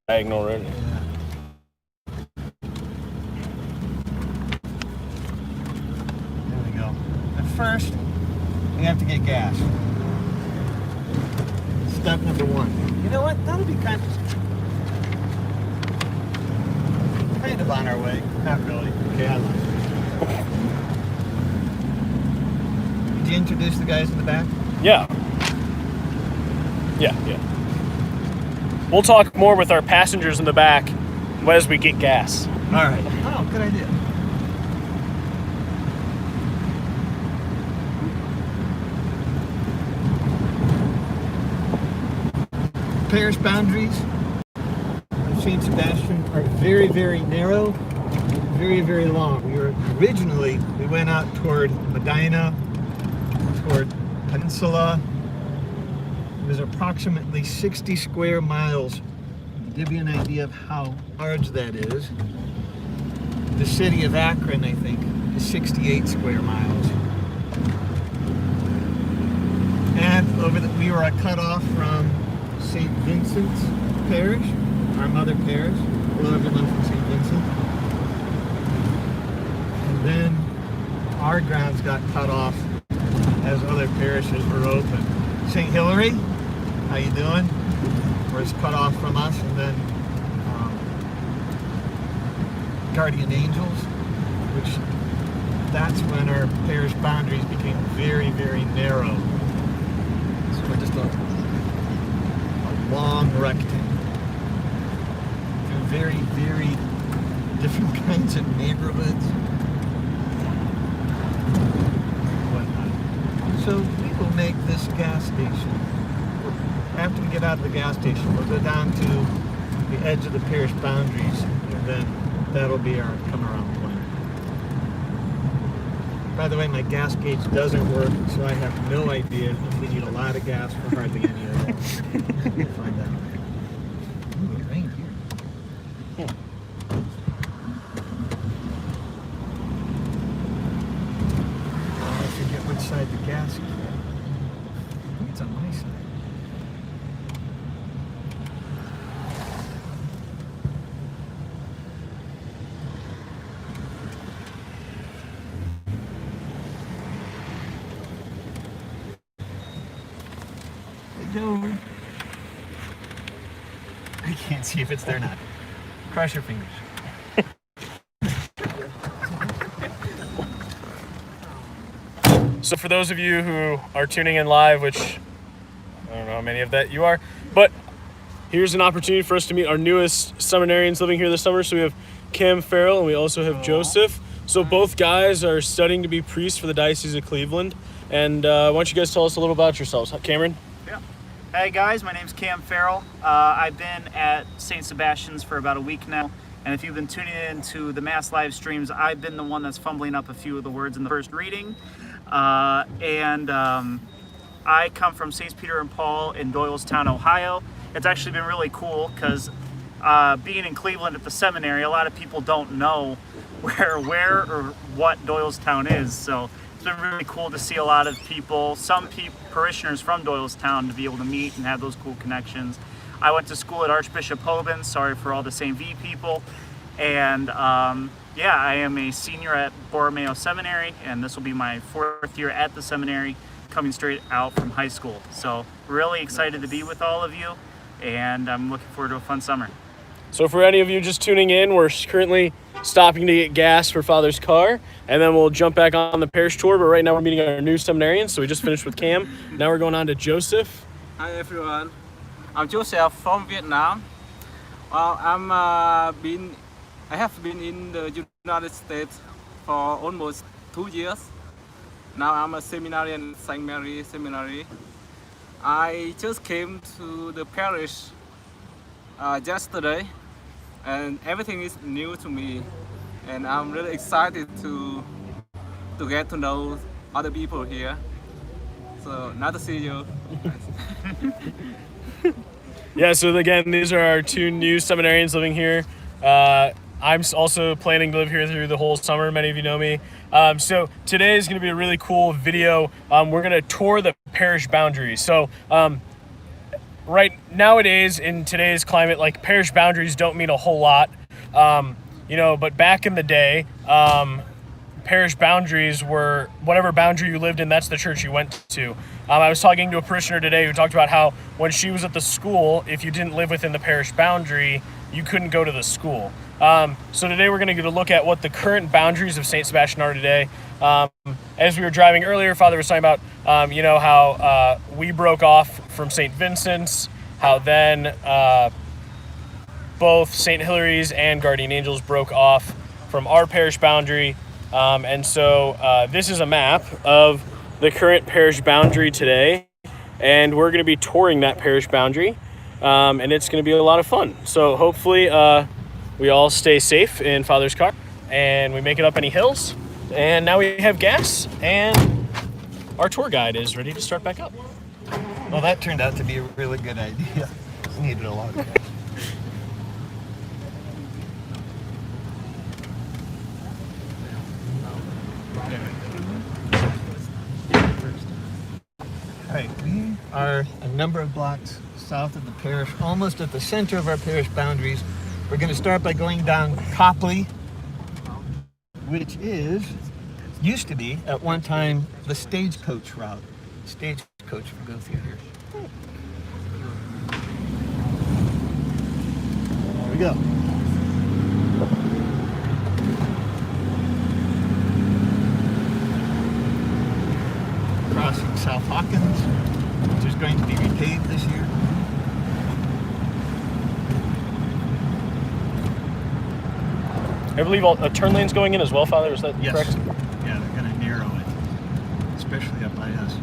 diagonal already. There we go. At first, we have to get gas. Step number one. You know what? That'll be kind of on our way. Not really. Okay, I lied. Did you introduce the guys in the back? Yeah. We'll talk more with our passengers in the back as we get gas. All right. Oh, good idea. Parish boundaries of St. Sebastian are very, very narrow, very, very long. We went out toward Medina, toward Peninsula. It was approximately 60 square miles. To give you an idea of how large that is, the city of Akron, I think, is 68 square miles. And we were cut off from St. Vincent's Parish, our mother parish. Hello, everyone from St. Vincent. And then our grounds got cut off as other parishes were open. St. Hilary, how you doing? Was cut off from us, and then Guardian Angels, which that's when our parish boundaries became very, very narrow. So we're just a long rectangle through very, very different kinds of neighborhoods. Whatnot. So we will make this gas station. After we get out of the gas station, we'll go down to the edge of the parish boundaries, and then that'll be our come around point. By the way, my gas gauge doesn't work, so I have no idea if we need a lot of gas for hardly any of it. We'll find out. Ooh, it rained here. I forget which side the gas is. I think it's on my side. I can't see if it's there or not. Cross your fingers. So for those of you who are tuning in live, which I don't know how many of that you are, but here's an opportunity for us to meet our newest seminarians living here this summer. So we have Cam Farrell and we also have Joseph. So both guys are studying to be priests for the Diocese of Cleveland. And why don't you guys tell us a little about yourselves? Cameron? Hey guys, my name's Cam Farrell. I've been at St. Sebastian's for about a week now, and if you've been tuning in to the Mass live streams, I've been the one that's fumbling up a few of the words in the first reading. I come from St. Peter and Paul in Doylestown, Ohio. It's actually been really cool because being in Cleveland at the seminary, a lot of people don't know where or what Doylestown is. So it's been really cool to see a lot of people, parishioners from Doylestown, to be able to meet and have those cool connections. I went to school at Archbishop Hoban, sorry for all the St. V people, and I am a senior at Borromeo Seminary, and this will be my 4th year at the seminary, coming straight out from high school. So really excited to be with all of you, and I'm looking forward to a fun summer. So for any of you just tuning in, we're currently stopping to get gas for Father's car, and then we'll jump back on the parish tour. But right now we're meeting our new seminarians. So we just finished with Cam. Now we're going on to Joseph. Hi everyone, I'm Joseph from Vietnam. Well, I have been in the United States for almost 2 years. Now I'm a seminarian at St. Mary Seminary. I just came to the parish yesterday, and everything is new to me, and I'm really excited to get to know other people here. So nice to see you. Yeah, so again, these are our two new seminarians living here. I'm also planning to live here through the whole summer. Many of you know me. So today is going to be a really cool video. We're going to tour the parish boundaries. So right nowadays in today's climate, like parish boundaries don't mean a whole lot. But back in the day, parish boundaries were whatever boundary you lived in, that's the church you went to. I was talking to a parishioner today who talked about how when she was at the school, if you didn't live within the parish boundary, you couldn't go to the school. So today we're going to get a look at what the current boundaries of St. Sebastian are today. As we were driving earlier, Father was talking about, how we broke off from St. Vincent's, how then both St. Hilary's and Guardian Angels broke off from our parish boundary. So this is a map of the current parish boundary today, and we're going to be touring that parish boundary, and it's going to be a lot of fun. So hopefully we all stay safe in Father's car, and we make it up any hills. And now we have gas, and our tour guide is ready to start back up. Well, that turned out to be a really good idea. Needed a lot of gas. Alright, we are a number of blocks south of the parish, almost at the center of our parish boundaries. We're going to start by going down Copley, which used to be, at one time, the stagecoach route. Stagecoach would go through here. There we go. Crossing South Hawkins, which is going to be repaved this year. I believe a turn lane's going in as well, Father. Is that correct? Yeah, they're going to narrow it, especially up by us.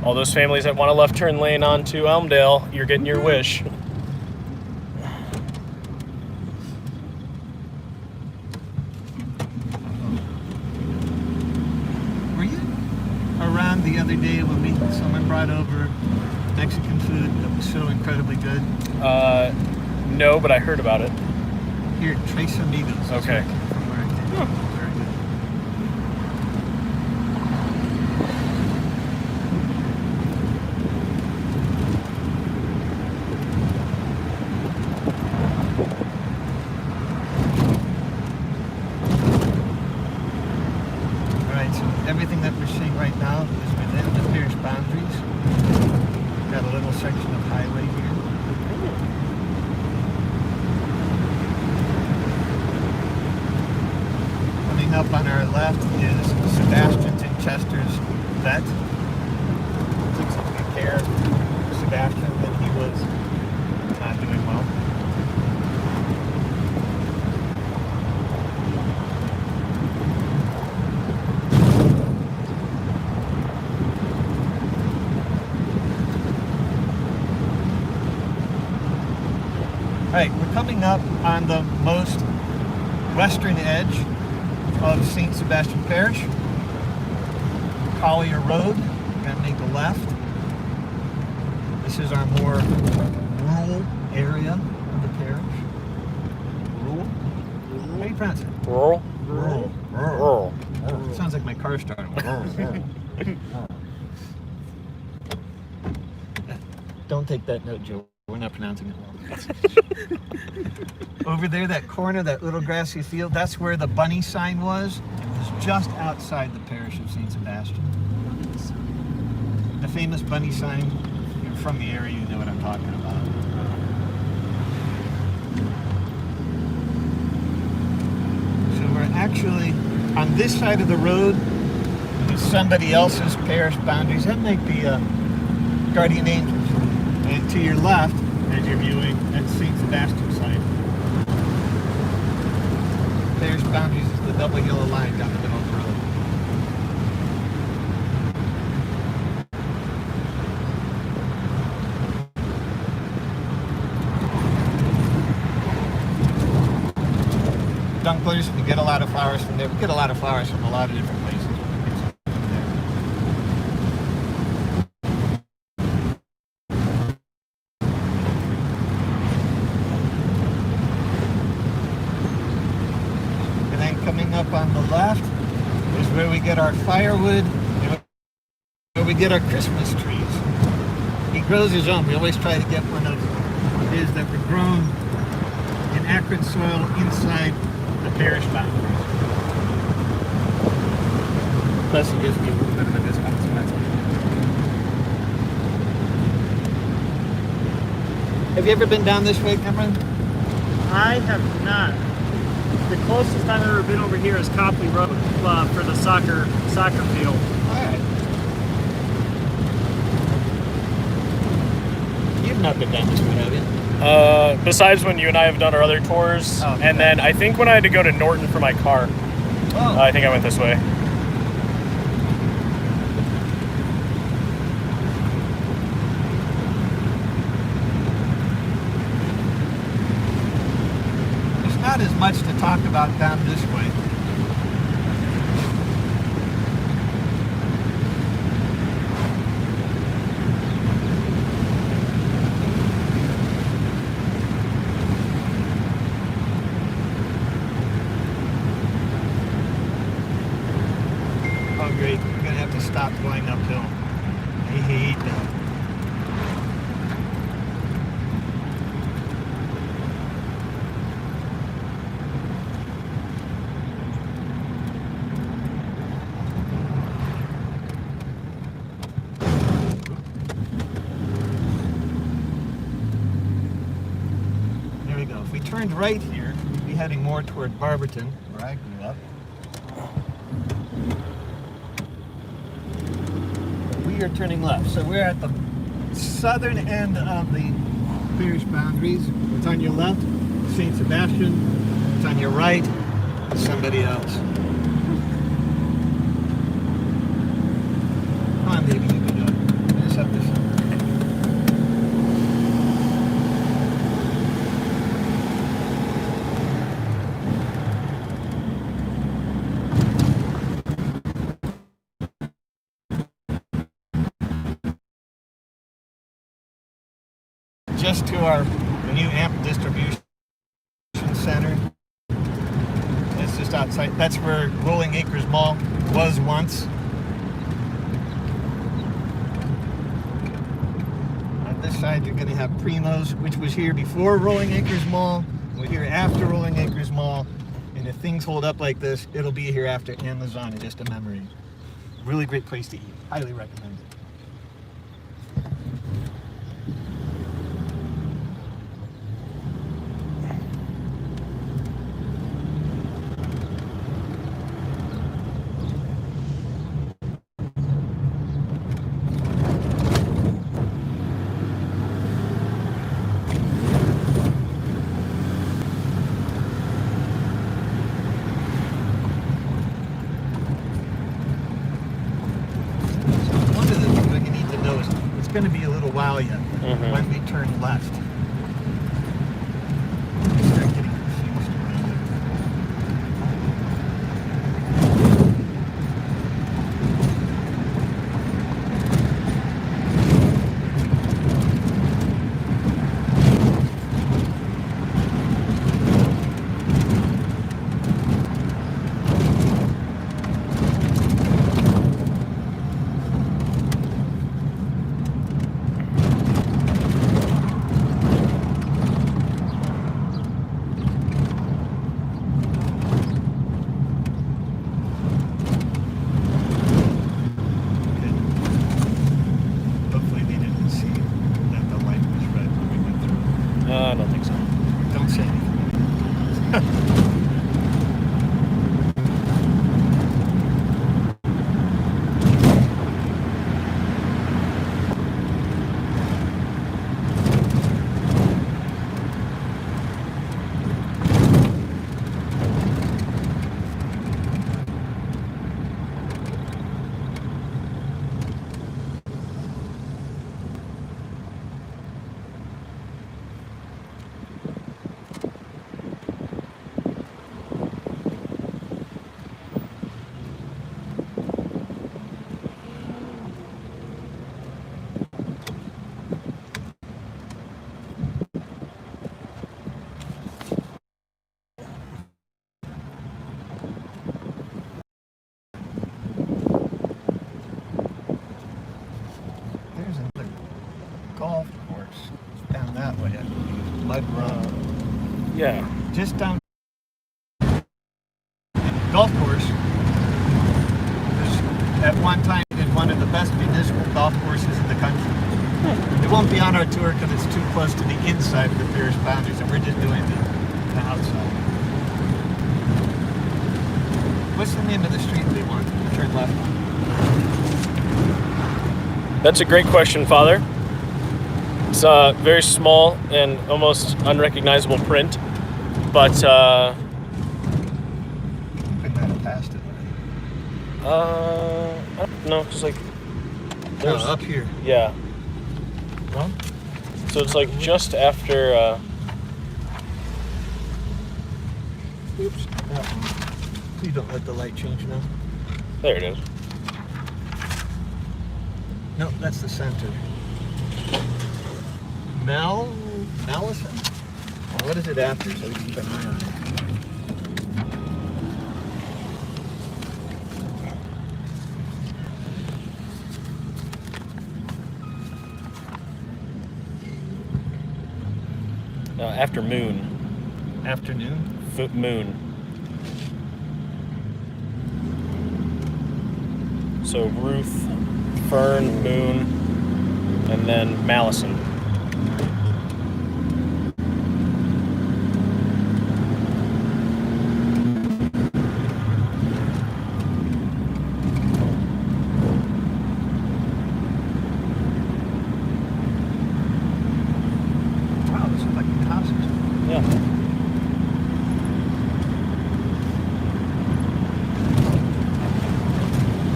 All those families that want a left turn lane onto Elmdale, you're getting your wish. Were you around the other day when someone brought over Mexican food that was so incredibly good? No, but I heard about it. Here, Tres Amigos. Okay. From where I came. Very good. All right, so everything that we're seeing right now is within the parish boundaries. Got a little section of highway here. Up on our left is Sebastian's and Chester's vet. Took some good care of Sebastian when he was not doing well. All right, we're coming up on the most western edge of St. Sebastian Parish. Collier Road, we're going to make a left. This is our more rural area of the parish. Rural? How do you pronounce it? Rural? Rural. Rural. It sounds like my car started. Don't take that note, Joe. We're not pronouncing it well. Over there, that corner, that little grassy field, that's where the bunny sign was. It was just outside the parish of St. Sebastian. The famous bunny sign. If you're from the area, you know what I'm talking about. So we're actually on this side of the road with somebody else's parish boundaries. That might be Guardian Angels. And to your left, as you're viewing, that's St. Sebastian's side. Parish boundaries is the double yellow line down the middle of the road. Dunklers, we get a lot of flowers from there. We get a lot of flowers from a lot of different places. Up on the left is where we get our firewood, where we get our Christmas trees. He grows his own. We always try to get one of his that were grown in Akron soil inside the parish boundaries. Plus, he gives me a little bit of a discount. So that's all. Have you ever been down this way, Cameron? I have not. The closest I've ever been over here is Copley Road for the soccer field. All right. You've not been down this way, have you? Besides when you and I have done our other tours, Oh, and then I think when I had to go to Norton for my car, Oh. I think I went this way. There's not as much to talk about down this way. Oh, great. We're going to have to stop going uphill. I hate that. There we go. If we turned right here, we'd be heading more toward Barberton, where I grew up. We are turning left, so we're at the southern end of the parish boundaries. What's on your left? St. Sebastian. What's on your right? Somebody else. Come on, baby, you can do it. I just have to. Just to our new amp distribution center. It's just outside. That's where Rolling Acres Mall was once. On this side, you're going to have Primo's, which was here before Rolling Acres Mall. We're here after Rolling Acres Mall. And if things hold up like this, it'll be here after Amazon in just a memory. Really great place to eat. Highly recommend it. One of the things that you need to know is it's going to be a little while yet when we turn left. You start getting confused around it. Hopefully they didn't see that the light was red when we went through. I don't think so. Don't say anything. Red Rock. Yeah. Just down golf course. At one time, it was one of the best municipal golf courses in the country. It won't be on our tour because it's too close to the inside of the parish boundaries, and we're just doing the outside. What's the name of the street we want? Turn left. That's a great question, Father. It's very small and almost unrecognizable print, but I might have passed it already. no, just like No, up here. yeah. Well, So it's like just after. oops, that one. Please don't let the light change now. There it is. No, that's the center. Malison? What is it after? So we keep an eye on it. After Moon. Afternoon? Moon. So Ruth, Fern, Moon, and then Malison. Wow, this is like houses. Yeah.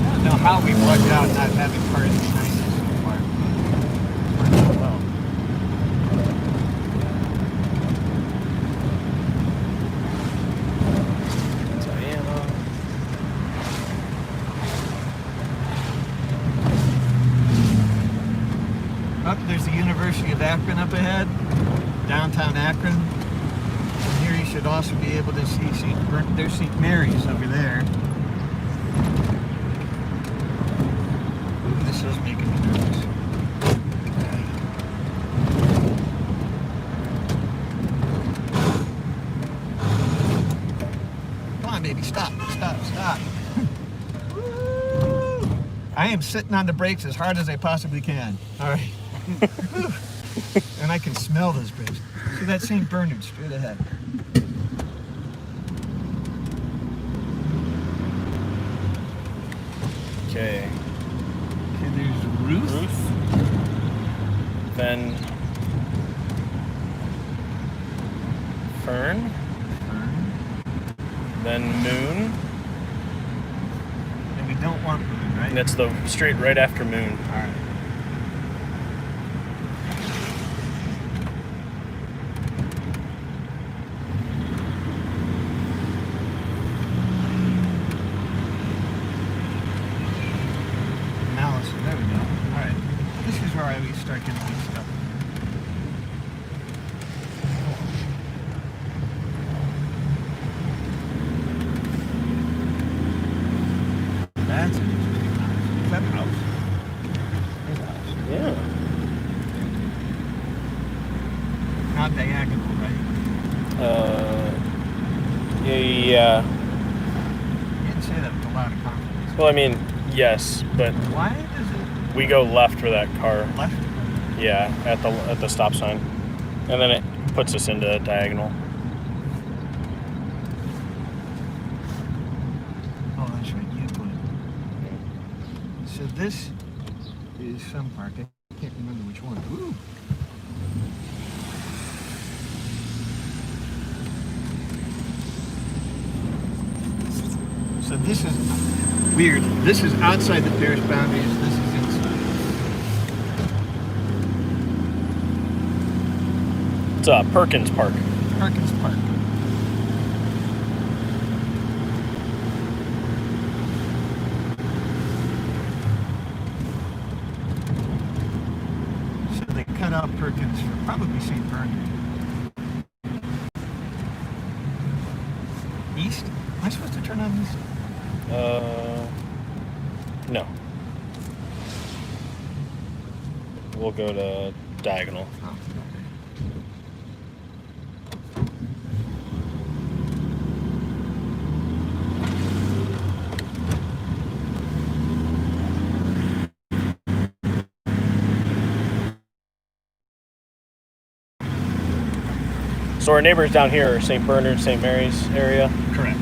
I don't know how we lucked out not having part of the nicest fire. Well, Diana. up there's the University of Akron up ahead, downtown Akron. And here you should also be able to see there's St. Mary's over there. Ooh, this is making me nervous. Come on, baby, stop. Woo! I am sitting on the brakes as hard as I possibly can. All right. And I can smell those brakes. See that St. Bernard straight ahead. Okay. Okay, there's Ruth. Then Fern. Then Moon. And we don't want Moon, right? And it's the straight right after Moon. All right. Malison, there we go. All right. This is where I always start getting mixed up. That's an interesting house. Is that a house? There's a house. Yeah. Not diagonal, right? Yeah. You didn't say that with a lot of confidence. Well, I mean, yes, but Why does it we go left for that car. left? Yeah, at the stop sign, and then it puts us into diagonal. Oh, that's right. You put it. So this is some park. I can't remember which one. Ooh. So this is weird. This is outside the parish boundaries. This is inside. It's Perkins Park. Perkins Park. So they cut out Perkins for probably St. Bernard. East? Am I supposed to turn on east? No. We'll go to diagonal. Oh, okay. So our neighbors down here are St. Bernard, St. Mary's area. Correct.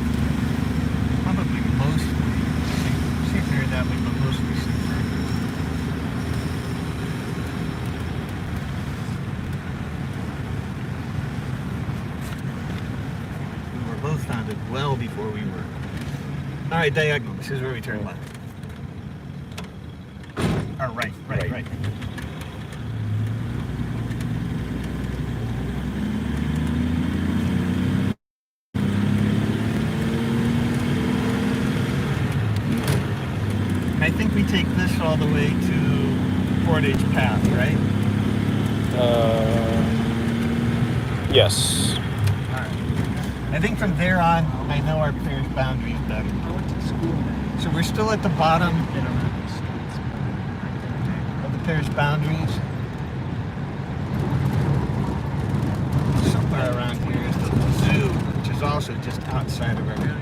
Probably mostly St. Mary that way, but mostly St. Bernard. We were both founded well before we were. All right, diagonal. This is where we turn left. Or right. I think we take this all the way to Portage Path, right? Yes. All right. I think from there on, I know our parish boundaries better. So we're still at the bottom of the parish boundaries. Somewhere around here is the zoo, which is also just outside of our parish.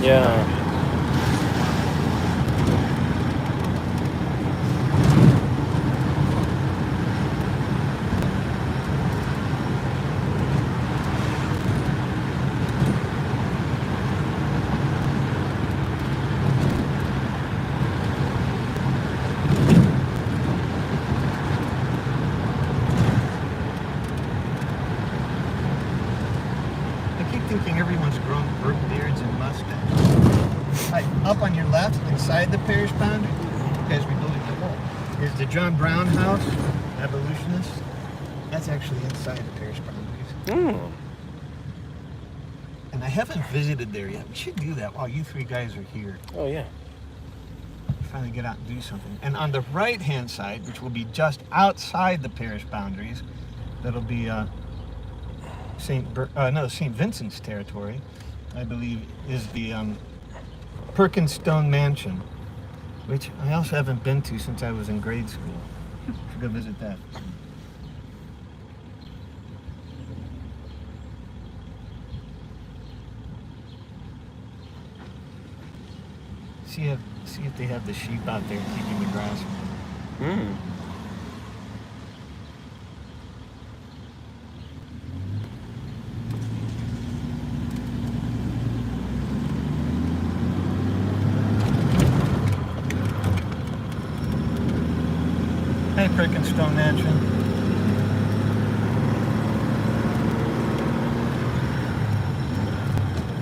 Yeah. I keep thinking everyone's grown beards and mustaches. Up on your left, inside the parish boundary, as we go into the wall, is the John Brown House, abolitionist. That's actually inside the parish boundaries. And I haven't visited there yet. We should do that while you three guys are here. Oh yeah. Finally get out and do something. And on the right-hand side, which will be just outside the parish boundaries, that'll be St. Vincent's territory, I believe, is the Perkins Stone Mansion, which I also haven't been to since I was in grade school. Should go visit that. See if they have the sheep out there keeping the grass. Hey, Perkins Stone Mansion.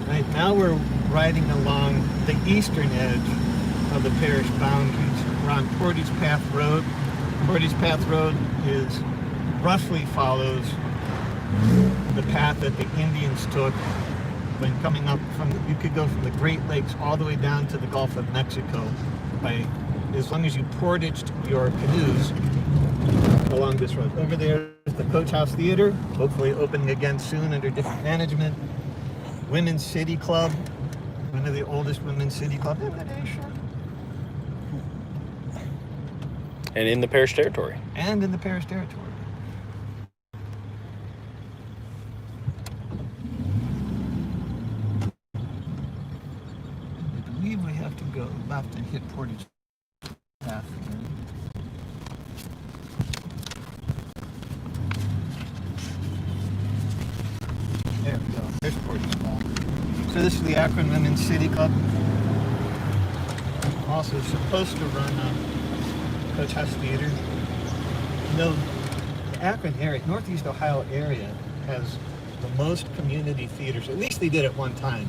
Right now we're riding along the eastern edge of the parish boundaries. We're on Portage Path Road. Portage Path Road roughly follows the path that the Indians took when coming up you could go from the Great Lakes all the way down to the Gulf of Mexico as long as you portaged your canoes along this road. Over there is the Coach House Theater, hopefully opening again soon under different management. Women's City Club, one of the oldest women's city clubs in the nation. And in the parish territory. And in the parish territory. I believe we have to go left and hit Portage Path again. There we go. There's Portage Path. So this is the Akron Women's City Club. Also supposed to run Coach House Theater. You know, the Akron area, Northeast Ohio area, has the most community theaters, at least they did at one time,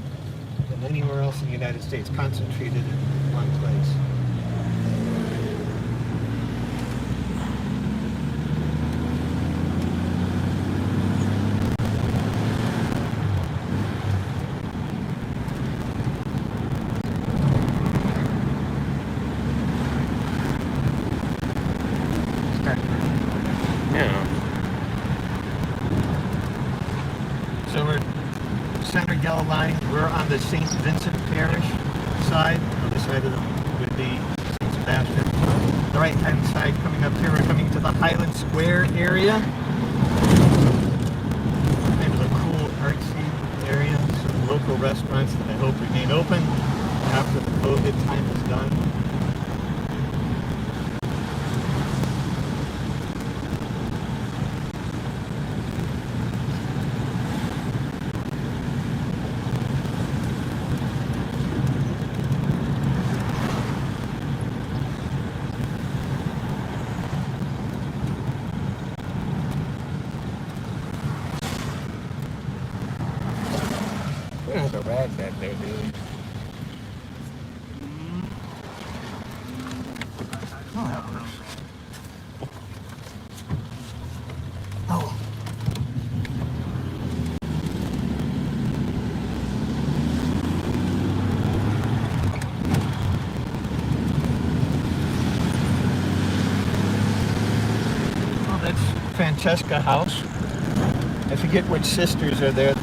than anywhere else in the United States, concentrated in one place. center yellow line. We're on the St. Vincent Parish side. On the side of the would be St. Sebastian. The right-hand side coming up here, we're coming to the Highland Square area. Kind of a cool artsy area. Some local restaurants that I hope remain open after the COVID time is done. There's a rat back there, dude. Oh, that works. Oh. Oh, that's Francesca House. I forget which sisters are there.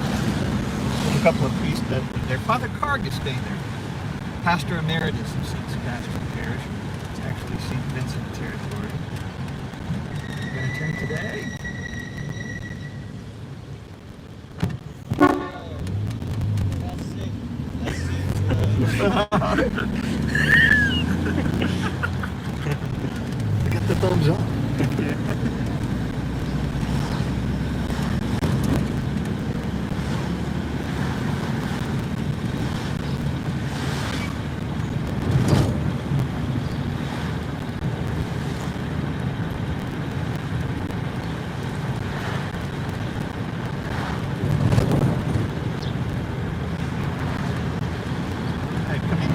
A couple of priests that their Father Carg is staying there. Pastor Emeritus of St. Sebastian Parish. It's actually St. Vincent territory. We're going to turn today. Get the thumbs up.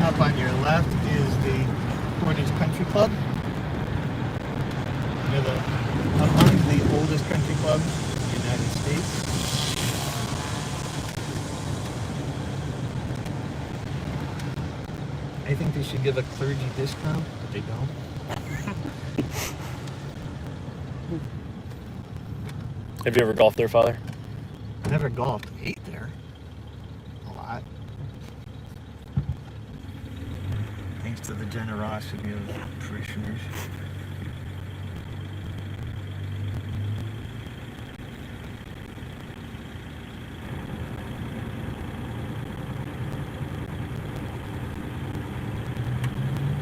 Up on your left is the Portage Country Club. They're among the oldest country clubs in the United States. I think they should give a clergy discount, but they don't. Have you ever golfed there, Father? I never golfed. Ate there. A lot. Thanks to the generosity of parishioners.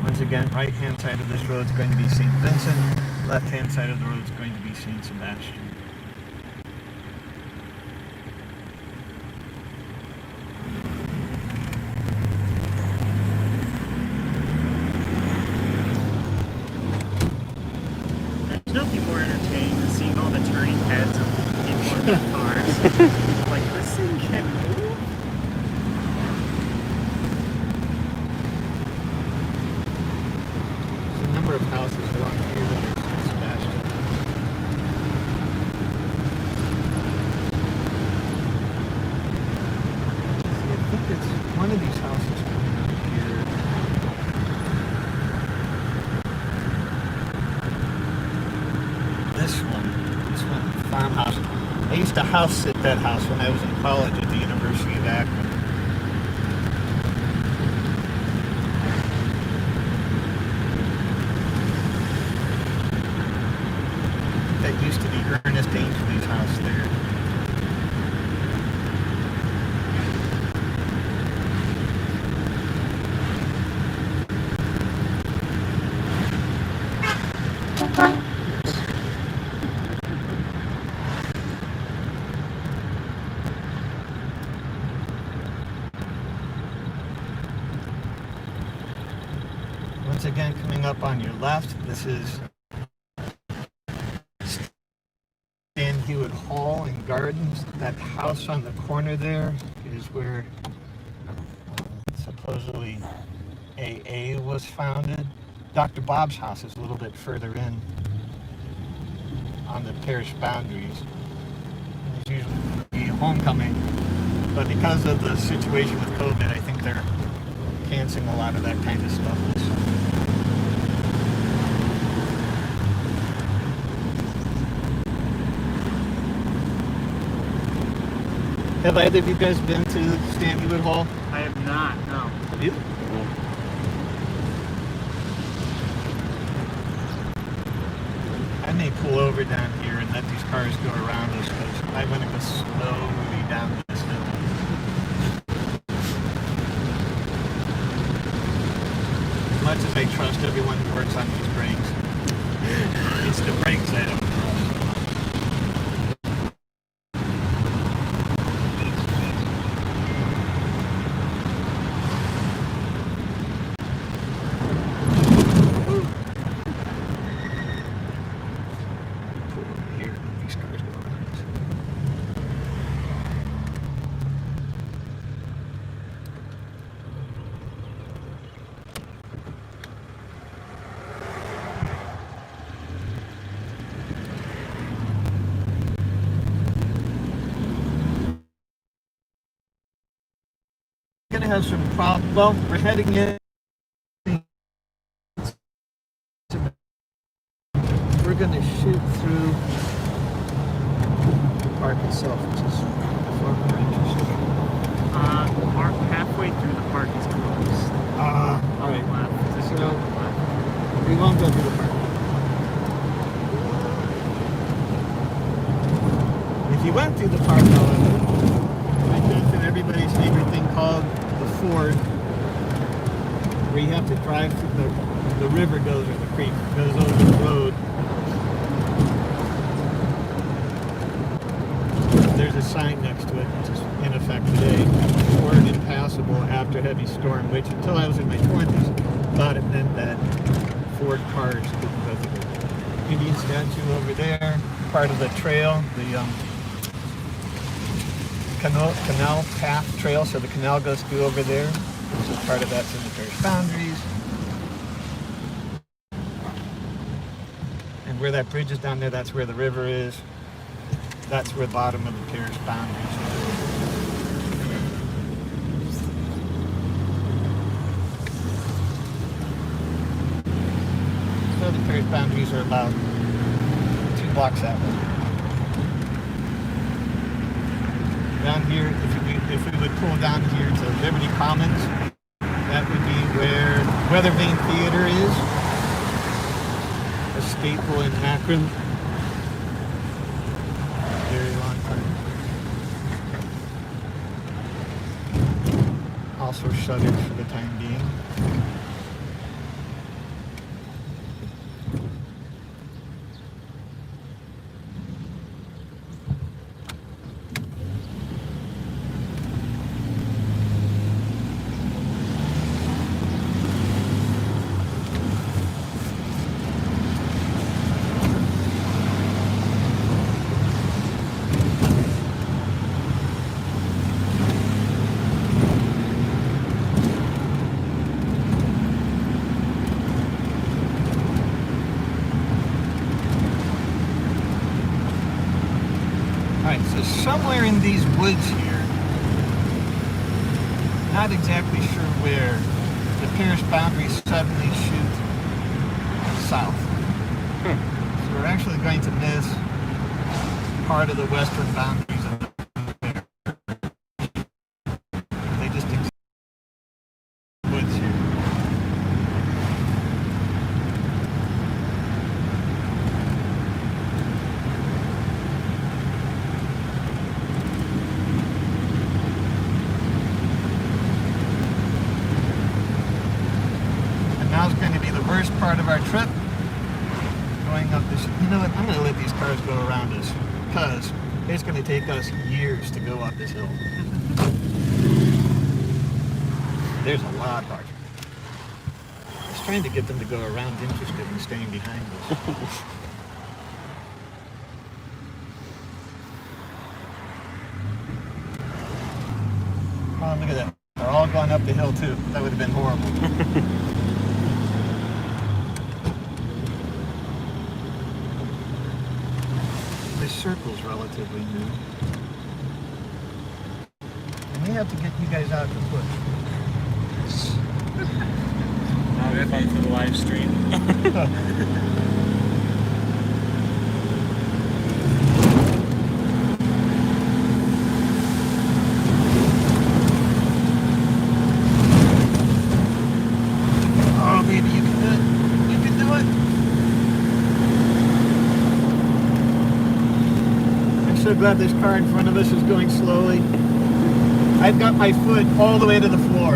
Once again, right-hand side of this road is going to be St. Vincent. Left-hand side of the road is going to be St. Sebastian. Nothing more entertaining than seeing all the turning heads of people in their cars. Like, this thing can move? There's a number of houses along here that are St. Sebastian. See, I think it's one of these houses coming up here. This one, farmhouse. I used to house sit that house when I was in college at the University of Akron. That used to be Ernest Ainsley's house there. Once again, coming up on your left, this is Stan Hewitt Hall and Gardens. That house on the corner there is where supposedly AA was founded. Dr. Bob's house is a little bit further in on the parish boundaries. There's usually homecoming, but because of the situation with COVID, I think they're canceling a lot of that kind of stuff this summer. Have either of you guys been to Stanleywood Hall? I have not, no. Have you? I may pull over down here and let these cars go around us because I want to go slowly down this hill. As much as I trust everyone who works on these brakes, it's the brakes I don't trust. Gonna have some problems. Well, we're heading in. We're gonna shoot through the park itself, which is far more interesting. Halfway through the park is closed. All On the right. left. Just So- go on the left. We won't go through the park. If you went through the park, however, I went through everybody's favorite thing called the ford, where you have to drive through the river goes, or the creek goes over the road. There's a sign next to it, which is in effect today, ford impassable after heavy storm, which until I was in my 20s, thought it meant that Ford cars couldn't go through the Indian statue over there, part of the trail, the canal path trail, so the canal goes through over there. So part of that's in the parish boundaries. And where that bridge is down there, that's where the river is. That's where the bottom of the parish boundaries is. So the parish boundaries are about 2 blocks that way. Down here, if we would pull down here to Liberty Commons, that would be where Weather Vane Theater is, a staple in Akron. Very long time. Also shuttered for the time being. Somewhere in these woods here, not exactly sure where, the parish boundaries suddenly shoot south. So we're actually going to miss part of the western boundaries of the they just exist in the woods here. First part of our trip, going up this, you know what, I'm going to let these cars go around us, because it's going to take us years to go up this hill. There's a lot of cars. I was trying to get them to go around interested in staying behind us. Oh, look at that. They're all going up the hill too. That would have been horrible. This circle's relatively new. And we have to get you guys out to push. Now we have to for the live stream. glad this car in front of us is going slowly. I've got my foot all the way to the floor.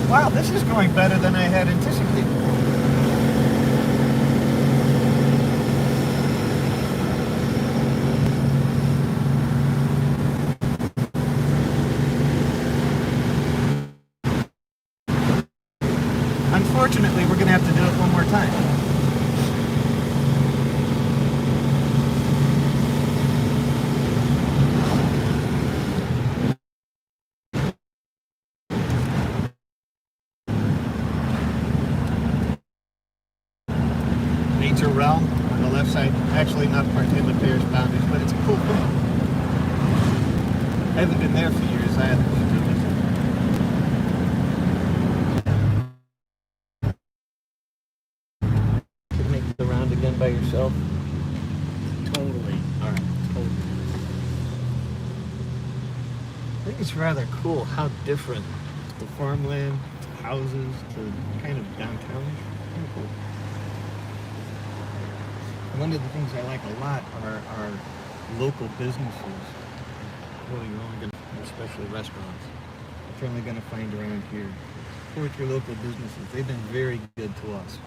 Wow, this is going better than I had anticipated. Unfortunately, we're going to have to do it one more time. Nature realm on the left side, actually not part in the parish boundaries, but it's a cool thing. I haven't been there for years. I haven't been to visit. Could make the round again by yourself. Totally. All right, totally. I think it's rather cool how different the farmland, to houses, to kind of downtown. Kind of cool. One of the things I like a lot are our local businesses. Well, you're only going to, especially restaurants, that you're only going to find around here. Support your local businesses. They've been very good to us.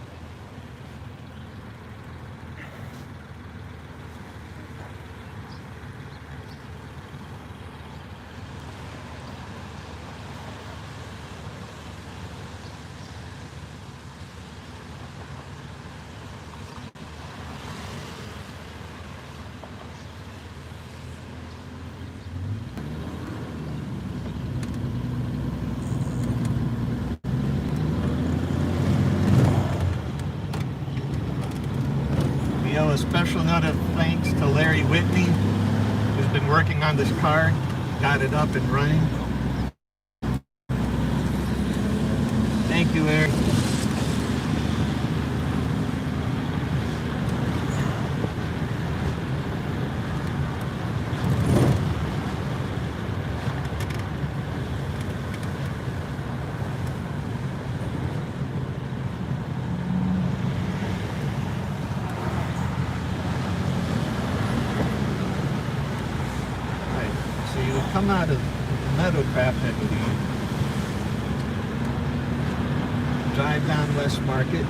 We owe a special note of thanks to Larry Whitney, who's been working on this car, got it up and running. Thank you, Larry. Come out of Meadowcraft, I believe. Drive down West Market,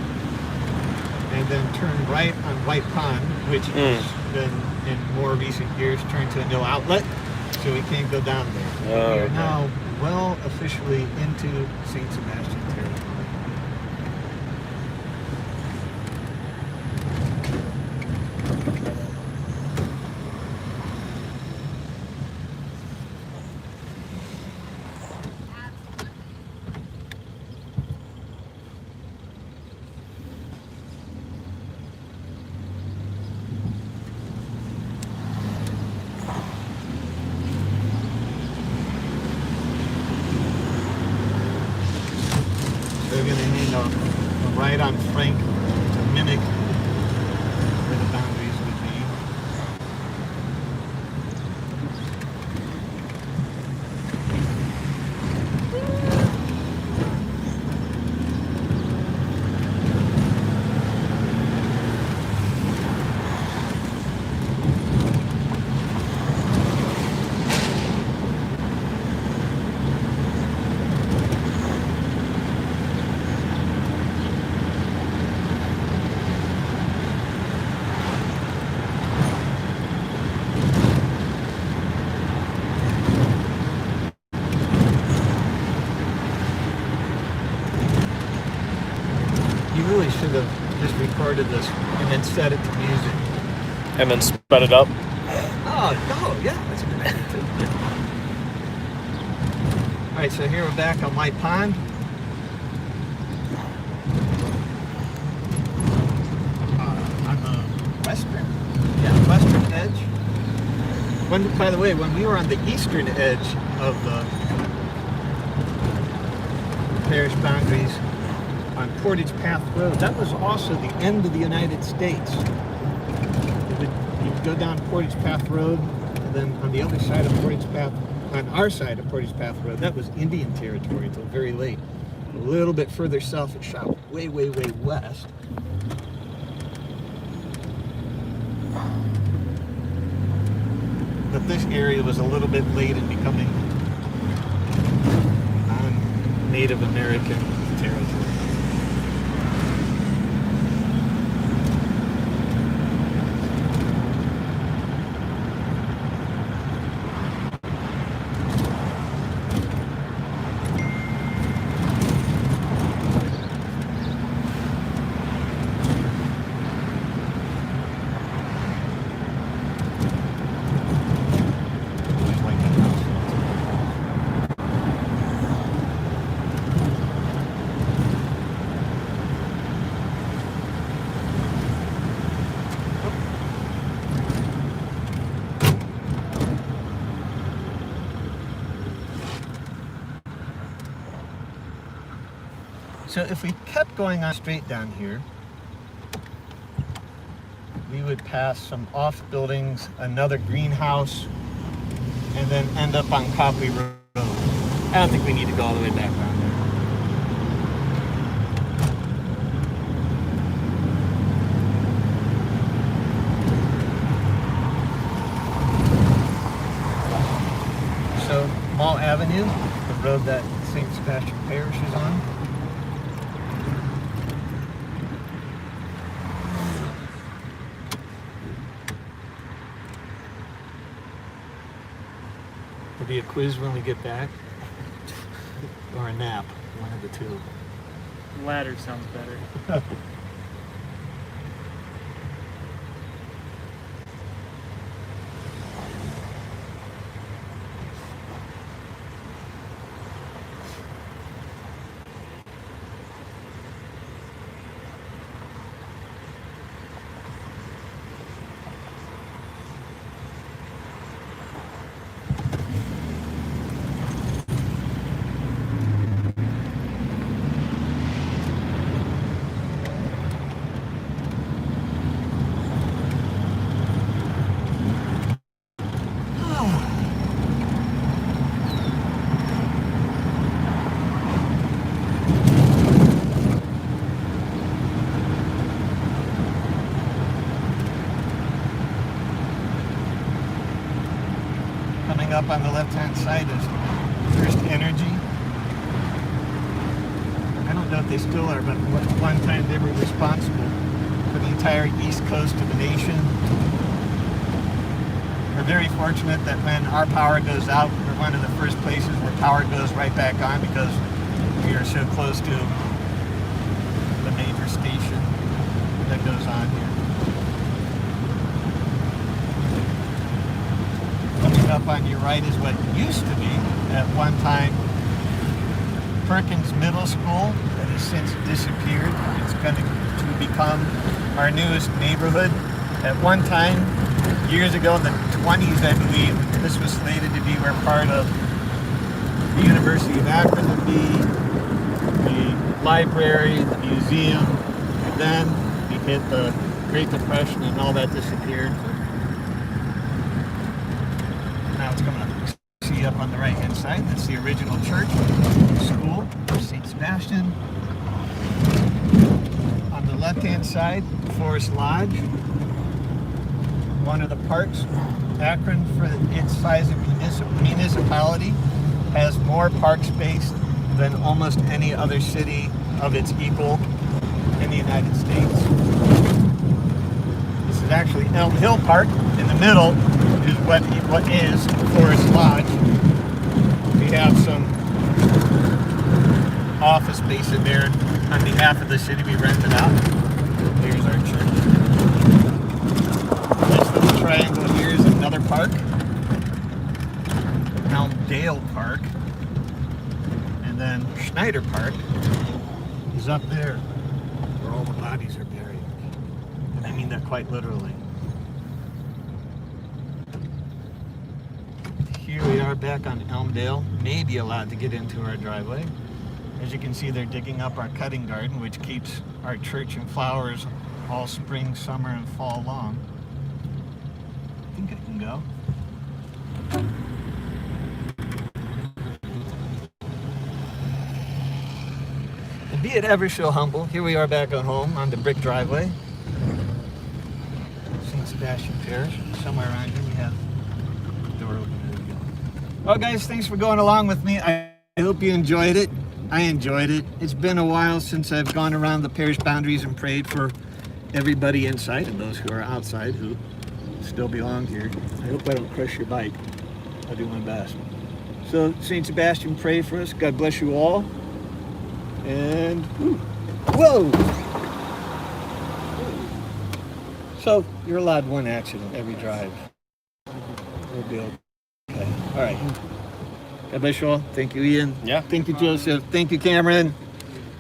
and then turn right on White Pond, which has been in more recent years turned to a no outlet, so we can't go down there. Oh, We are okay. now well officially into St. Sebastian territory. They're going to need a right on Frank to mimic where the boundaries would be. You really should have just recorded this and then set it to music. And then sped it up. Oh, yeah, that's a good idea too. All right, so here we're back on White Pond. On the western edge. By the way, when we were on the eastern edge of the parish boundaries on Portage Path Road, that was also the end of the United States. You'd go down Portage Path Road, and then on the other side of Portage Path, on our side of Portage Path Road, that was Indian territory until very late. A little bit further south, it shot way, way, way west. But this area was a little bit late in becoming Native American territory. So if we kept going on straight down here, we would pass some off buildings, another greenhouse, and then end up on Copley Road. I don't think we need to go all the way back down there. So Mall Avenue, the road that St. Sebastian Parish is on. There'll be a quiz when we get back, or a nap, one of the two. Latter sounds better. Up on the left-hand side is First Energy. I don't know if they still are, but at one time they were responsible for the entire east coast of the nation. We're very fortunate that when our power goes out, we're one of the first places where power goes right back on because we are so close to the major station that goes on here. Up on your right is what used to be at one time Perkins Middle School that has since disappeared. It's going to become our newest neighborhood. At one time, years ago in the 20s, I believe, this was slated to be where part of the University of Akron would be, the library, the museum. Then we hit the Great Depression and all that disappeared. Now it's coming up. See up on the right hand side, that's the original church, school of St. Sebastian. On the left hand side, Forest Lodge, one of the parks. Akron, for its size of municipality, has more park space than almost any other city of its equal in the United States. This is actually Elm Hill Park. In the middle is what is Forest Lodge. We have some office space in there on behalf of the city. We rent it out. Here's our church. This little triangle here is another park, Elmdale Park, and then Schneider Park is up there where all the bodies are buried. And I mean that quite literally. Here we are back on Elmdale, maybe allowed to get into our driveway. As you can see, they're digging up our cutting garden, which keeps our church in flowers all spring, summer, and fall long. I think I can go. it ever so humble, here we are back at home on the brick driveway. St. Sebastian Parish. Somewhere around here we have the door open. There we go. Well, guys, thanks for going along with me. I hope you enjoyed it. I enjoyed it. It's been a while since I've gone around the parish boundaries and prayed for everybody inside and those who are outside who still belong here. I hope I don't crush your bike. I'll do my best. So, St. Sebastian, pray for us. God bless you all. And, whoa! So, you're allowed one accident every drive. We'll be okay. All right. God bless you all. Thank you, Ian. Yeah. Thank you, Joseph. Thank you, Cameron.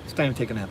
It's time to take a nap.